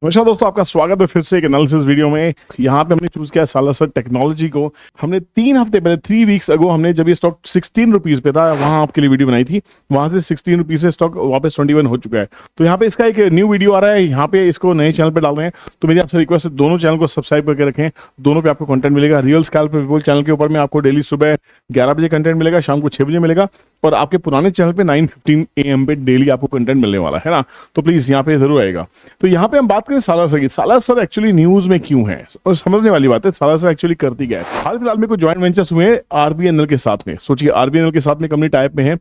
नमस्कार दोस्तों, आपका स्वागत है फिर से एक एनालिसिस वीडियो में। यहाँ पे हमने चूज किया सालासर टेक्नोलॉजी को। हमने 3 हफ्ते पहले 3 वीक्स अगो हमने जब ये स्टॉक 16 रुपीज पे था वहां आपके लिए वीडियो बनाई थी। वहां से 16 रुपीज से स्टॉक वापस 21 हो चुका है। तो यहाँ पे इसका एक न्यू वीडियो आ रहा है, यहाँ पे इसको नए चैनल पे डाल रहे हैं। तो मेरी आपसे रिक्वेस्ट है दोनों चैनल को सब्सक्राइब करके रखें। दोनों पे आपको कंटेंट मिलेगा। रियल स्कैल्प पीपल चैनल के ऊपर में आपको डेली सुबह 11 बजे कंटेंट मिलेगा, शाम को 6 बजे मिलेगा, और आपके पुराने चैनल पे 9:15 AM पे डेली आपको कंटेंट मिलने वाला है ना। तो प्लीज यहाँ पे जरूर आएगा। तो यहाँ पे हम बात करें सालासर की। सालासर एक्चुअली न्यूज में क्यों है और समझने वाली बात है, सालासर एक्चुअली करती क्या है। हाल फिलहाल में कुछ जॉइंट वेंचर्स हुए आरबीएनएल के साथ में। सोचिए आरबीएनएल के साथ में कंपनी टाइप में है।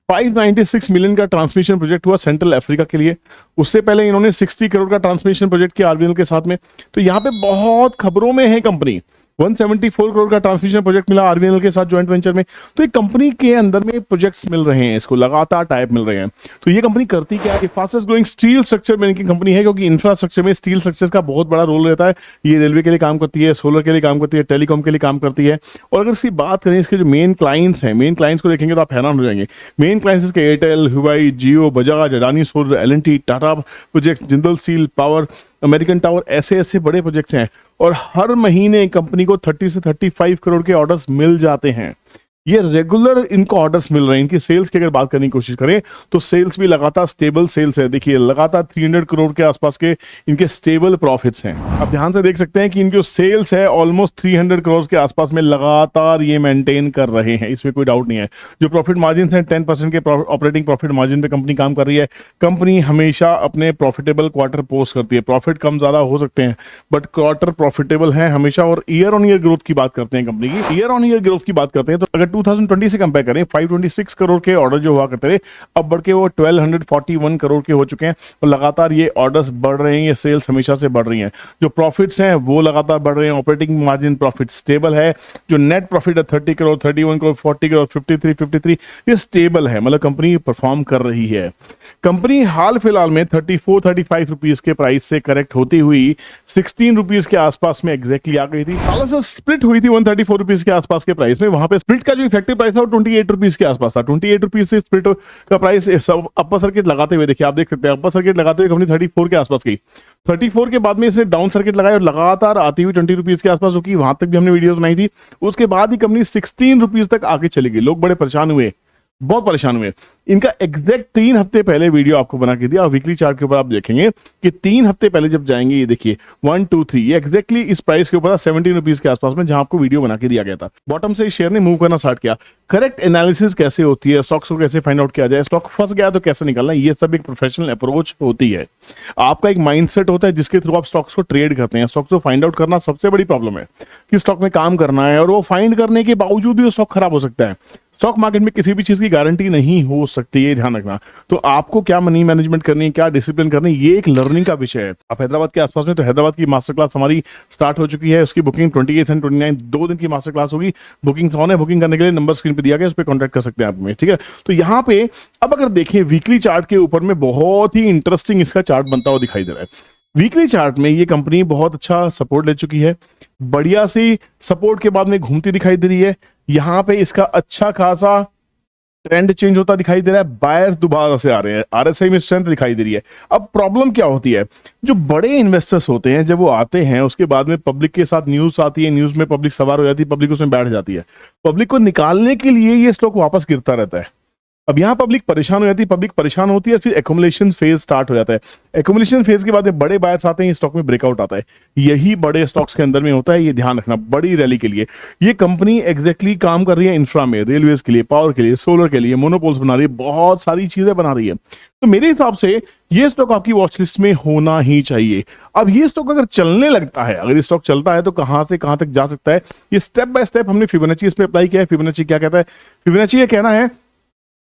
596 मिलियन का ट्रांसमिशन प्रोजेक्ट हुआ सेंट्रल अफ्रीका के लिए। उससे पहले इन्होंने 60 करोड़ का ट्रांसमिशन प्रोजेक्ट किया आरबीएनएल के साथ में। तो यहाँ पे बहुत खबरों में है कंपनी। 174 करोड़ का ट्रांसमिशन प्रोजेक्ट मिला आरबीएनएल के साथ ज्वाइंट वेंचर में। तो एक कंपनी के अंदर में प्रोजेक्ट्स मिल रहे हैं, इसको लगातार टाइप मिल रहे हैं। तो ये कंपनी करती क्या है, फास्टेस्ट ग्रोइंग स्टील स्ट्रक्चर में इनकी कंपनी है, क्योंकि इंफ्रास्ट्रक्चर में स्टील स्ट्रक्चर्स का बहुत बड़ा रोल रहता है। ये रेलवे के लिए काम करती है, सोलर के लिए काम करती है, टेलीकॉम के लिए काम करती है। और अगर इसकी बात करें, इसके जो मेन क्लाइंट्स हैं, मेन क्लाइंट्स को देखेंगे तो आप हैरान हो जाएंगे। मेन क्लाइंट्स इसके Airtel, Huawei, Jio, Bajaj, Adani solar, L&T, Tata project, Jindal steel power, American tower, ऐसे ऐसे बड़े प्रोजेक्ट्स हैं। और हर महीने कंपनी को 30 से 35 करोड़ के ऑर्डर्स मिल जाते हैं। ये रेगुलर इनको ऑर्डर्स मिल रहे हैं। इनकी सेल्स की अगर बात करने की कोशिश करें तो सेल्स भी लगातार स्टेबल सेल्स है। देखिए लगातार 300 करोड़ के आसपास के इनके स्टेबल प्रॉफिट्स हैं। आप ध्यान से देख सकते हैं कि इनकी जो सेल्स है ऑलमोस्ट 300 करोड़ के आसपास में लगातार ये मेंटेन कर रहे हैं, इसमें कोई डाउट नहीं है। जो प्रॉफिट मार्जिन है 10% के ऑपरेटिंग प्रॉफिट मार्जिन पे कंपनी काम कर रही है। कंपनी हमेशा अपने प्रॉफिटेबल क्वार्टर पोस्ट करती है। प्रॉफिट कम ज्यादा हो सकते हैं बट क्वार्टर प्रॉफिटेबल है हमेशा। और ईयर ऑन ईयर ग्रोथ की बात करते हैं कंपनी की, ईयर ऑन ईयर ग्रोथ की बात करते हैं तो अगर 2020 से कंपेयर करें 526 करोड़ के ऑर्डर जो हुआ करते थे, अब बढ़ के वो 1241 करोड़ के हो चुके हैं। और लगातार ये ऑर्डर्स बढ़ रहे हैं, ये सेल्स हमेशा से बढ़ रही हैं। जो प्रॉफिट्स हैं वो लगातार बढ़ रहे हैं। ऑपरेटिंग मार्जिन प्रॉफिट स्टेबल है। जो नेट प्रॉफिट है 30 करोड़, 31 करोड़, 40 करोड़, 53 ये स्टेबल है। मतलब कंपनी परफॉर्म कर रही है। कंपनी हाल फिलहाल में 34-35 रुपीज के प्राइस से करेक्ट होती हुई 16 रुपीज के आसपास में एग्जैक्टली आ गई थी। सालासर स्प्लिट हुई थी 134 रुपीज के आसपास के प्राइस में। वहां पे स्प्लिट का जो इफेक्टिव प्राइस था वो 28 रुपीज के आसपास था। 28 रुपीज से स्प्लिट का प्राइस अपर सर्किट लगाते हुए, देखिए आप देख सकते हैं अपर सर्किट लगाते हुए कंपनी 34 के आसपास गई। 34 के बाद में इसने डाउन सर्किट लगाया और लगातार आती हुई 20 रुपीज के आसपास होगी। वहां तक भी हमने वीडियोस बनाई थी। उसके बाद ही कंपनी 16 रुपीज तक आगे चली गई। लोग बड़े परेशान हुए, बहुत परेशान हुए। इनका एग्जैक्ट 3 हफ्ते पहले वीडियो आपको बना के दिया और वीकली चार्ट के ऊपर आप देखेंगे कि 3 हफ्ते पहले जब जाएंगे, ये देखिए 1 2 3 ये एग्जैक्टली इस प्राइस के ऊपर था 17 रुपीज के आसपास में, जहां आपको वीडियो बना के दिया गया था। बॉटम से शेयर ने मूव करना स्टार्ट किया। करेक्ट एनालिसिस कैसे होती है, स्टॉक्स को कैसे फाइंड आउट किया जाए, स्टॉक फंस गया तो कैसे निकलना, ये सब एक प्रोफेशनल अप्रोच होती है। आपका एक माइंडसेट होता है जिसके थ्रू आप स्टॉक्स को ट्रेड करते हैं। स्टॉक्स को फाइंड आउट करना सबसे बड़ी प्रॉब्लम है कि स्टॉक में काम करना है और वो फाइंड करने के बावजूद भी वो स्टॉक खराब हो सकता है। स्टॉक मार्केट में किसी भी चीज की गारंटी नहीं हो सकती, ये ध्यान रखना। तो आपको क्या मनी मैनेजमेंट करनी है, क्या डिसिप्लिन करनी है, ये एक लर्निंग का विषय है। आप हैदराबाद के आसपास में, तो हैदराबाद की मास्टर क्लास हमारी स्टार्ट हो चुकी है। उसकी बुकिंग 28 एंड 29 2 दिन की मास्टर क्लास होगी। बुकिंग ऑन है। बुकिंग करने के लिए नंबर स्क्रीन पे दिया गया, उस पर कॉन्टैक्ट कर सकते हैं आप में, ठीक है। तो यहाँ पे अब अगर देखें वीकली चार्ट के ऊपर में बहुत ही इंटरेस्टिंग इसका चार्ट बनता हुआ दिखाई दे रहा है। वीकली चार्ट में ये कंपनी बहुत अच्छा सपोर्ट ले चुकी है। बढ़िया सी सपोर्ट के बाद में घूमती दिखाई दे रही है। यहाँ पे इसका अच्छा खासा ट्रेंड चेंज होता दिखाई दे रहा है। बायर्स दोबारा से आ रहे हैं। आरएसआई में स्ट्रेंथ दिखाई दे रही है। अब प्रॉब्लम क्या होती है, जो बड़े इन्वेस्टर्स होते हैं जब वो आते हैं उसके बाद में पब्लिक के साथ न्यूज आती है, न्यूज में पब्लिक सवार हो जाती है, पब्लिक उसमें बैठ जाती है। पब्लिक को निकालने के लिए ये स्टॉक वापस गिरता रहता है। अब यहाँ पब्लिक परेशान हो जाती है, पब्लिक परेशान होती है, फिर एकोमुलेशन फेज स्टार्ट हो जाता है। एकोमुलेशन फेज के बाद में बड़े बायर्स आते हैं, स्टॉक में ब्रेकआउट आता है। यही बड़े स्टॉक्स के अंदर में होता है, ये ध्यान रखना। बड़ी रैली के लिए ये कंपनी एग्जैक्टली काम कर रही है। इंफ्रा में, रेलवेज के लिए, पावर के लिए, सोलर के लिए, मोनोपोल्स बना रही है, बहुत सारी चीजें बना रही है। तो मेरे हिसाब से ये स्टॉक आपकी वॉच लिस्ट में होना ही चाहिए। अब ये स्टॉक अगर चलने लगता है, अगर ये स्टॉक चलता है तो कहां से कहां तक जा सकता है, ये स्टेप बाय स्टेप हमने फिबोनाची इस पे अप्लाई किया है। फिबोनाची क्या कहता है, फिबोनाची ये कहना है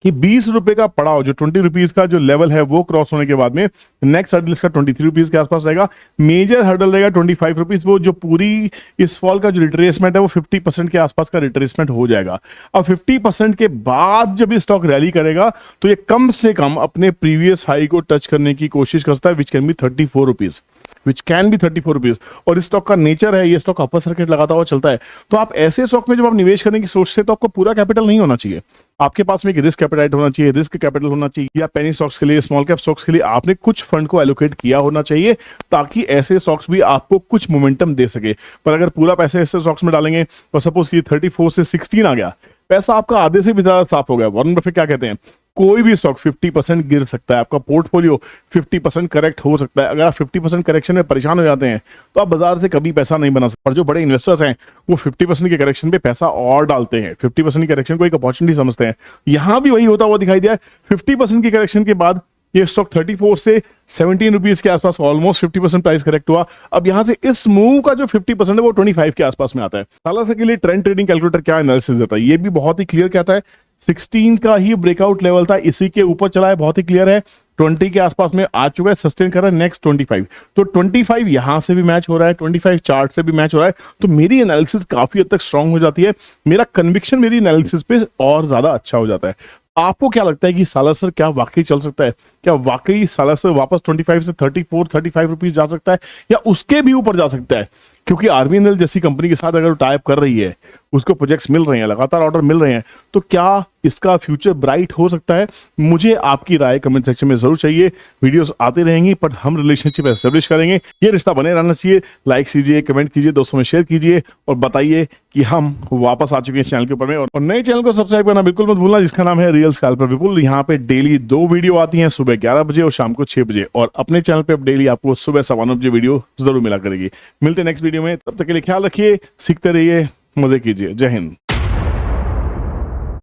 कि 20 रुपए का पड़ाव, जो 20 रुपीज का जो लेवल है वो क्रॉस होने के बाद में नेक्स्ट हर्डल इसका 23 रुपीज के आसपास रहेगा। मेजर हर्डल रहेगा 25 रुपीज। वो जो पूरी इस फॉल का जो रिट्रेसमेंट है वो 50% के आसपास का रिट्रेसमेंट हो जाएगा। अब 50% के बाद जब ये स्टॉक रैली करेगा तो ये कम से कम अपने प्रीवियस हाई को टच करने की कोशिश करता है, which can be 34 rupees, which can be 34 rupees. और इस स्टॉक का नेचर है, ये स्टॉक अपर सर्किट लगाता हुआ चलता है। तो आप ऐसे स्टॉक में जब आप निवेश करने की सोचते हैं तो आपको पूरा कैपिटल नहीं होना चाहिए। आपके पास में एक रिस्क एपेटाइट होना चाहिए, रिस्क कैपिटल होना चाहिए, या पेनी स्टॉक्स के लिए, स्मॉल कैप स्टॉक्स के लिए आपने कुछ फंड को एलोकेट किया होना चाहिए, ताकि ऐसे स्टॉक्स भी आपको कुछ मोमेंटम दे सके। पर अगर पूरा पैसा ऐसे स्टॉक्स में डालेंगे और सपोज कि 34 से 16 आ गया, पैसा आपका आधे से भी ज्यादा साफ हो गया। वॉरेन बफेट क्या कहते हैं, कोई भी स्टॉक 50% गिर सकता है, आपका पोर्टफोलियो 50% करेक्ट हो सकता है। अगर आप 50% करेक्शन में परेशान हो जाते हैं तो आप बाजार से कभी पैसा नहीं बना सकते। और जो बड़े इन्वेस्टर्स हैं वो 50% के करेक्शन पे पैसा और डालते हैं, 50% की करेक्शन को एक अपॉर्चुनिटी समझते हैं। यहां भी वही होता हुआ दिखाई दिया है। 50% की करेक्शन के बाद ये स्टॉक 34 से 17 रुपीज के आसपास ऑलमोस्ट 50% प्राइस करेक्ट हुआ। अब यहां से इस मूव का जो 50% है वो 25 के आसपास में आता है। सालासा के लिए ट्रेंड ट्रेडिंग कैलकुलेटर क्या एनालिसिस देता है, ये भी बहुत ही क्लियर कहता है। 16 का ही ब्रेकआउट लेवल था, इसी के ऊपर चला है, बहुत ही क्लियर है। 20 के आसपास में आ चुका है, सस्टेन कर रहा है, नेक्स्ट 25। तो 25 यहां से भी मैच हो रहा है, 25 चार्ट से भी मैच हो रहा है। तो मेरी एनालिसिस काफी हद तक स्ट्रांग हो जाती है, मेरा कन्विक्शन मेरी एनालिसिस पे और ज्यादा अच्छा हो जाता है। आपको क्या लगता है कि सालासर क्या वाकई चल सकता है? क्या वाकई सालासर वापस 25 से 34-35 रुपीज जा सकता है, या उसके भी ऊपर जा सकता है? क्योंकि आरबीएनएल जैसी कंपनी के साथ अगर टाई अप कर रही है, उसको प्रोजेक्ट्स मिल रहे हैं, लगातार ऑर्डर मिल रहे हैं, तो क्या इसका फ्यूचर ब्राइट हो सकता है? मुझे आपकी राय कमेंट सेक्शन में जरूर चाहिए। वीडियोस आती रहेंगी, पर हम रिलेशनशिप एस्टेब्लिश करेंगे, ये रिश्ता बने रहना चाहिए। लाइक कीजिए, कमेंट कीजिए, दोस्तों में शेयर कीजिए और बताइए कि हम वापस आ चुके हैं इस चैनल के ऊपर में। और नए चैनल को सब्सक्राइब करना बिल्कुल मत भूलना, जिसका नाम है रियल स्कैल्पर विपुल। यहाँ पे डेली 2 वीडियो आती हैं, सुबह 11 बजे और शाम को 6 बजे। और अपने चैनल पे अब डेली आपको सुबह 9:15 बजे वीडियो जरूर मिला करेगी। मिलते हैं नेक्स्ट वीडियो में, तब तक के लिए ख्याल रखिए, सीखते रहिए, मजे कीजिए। जय हिंद।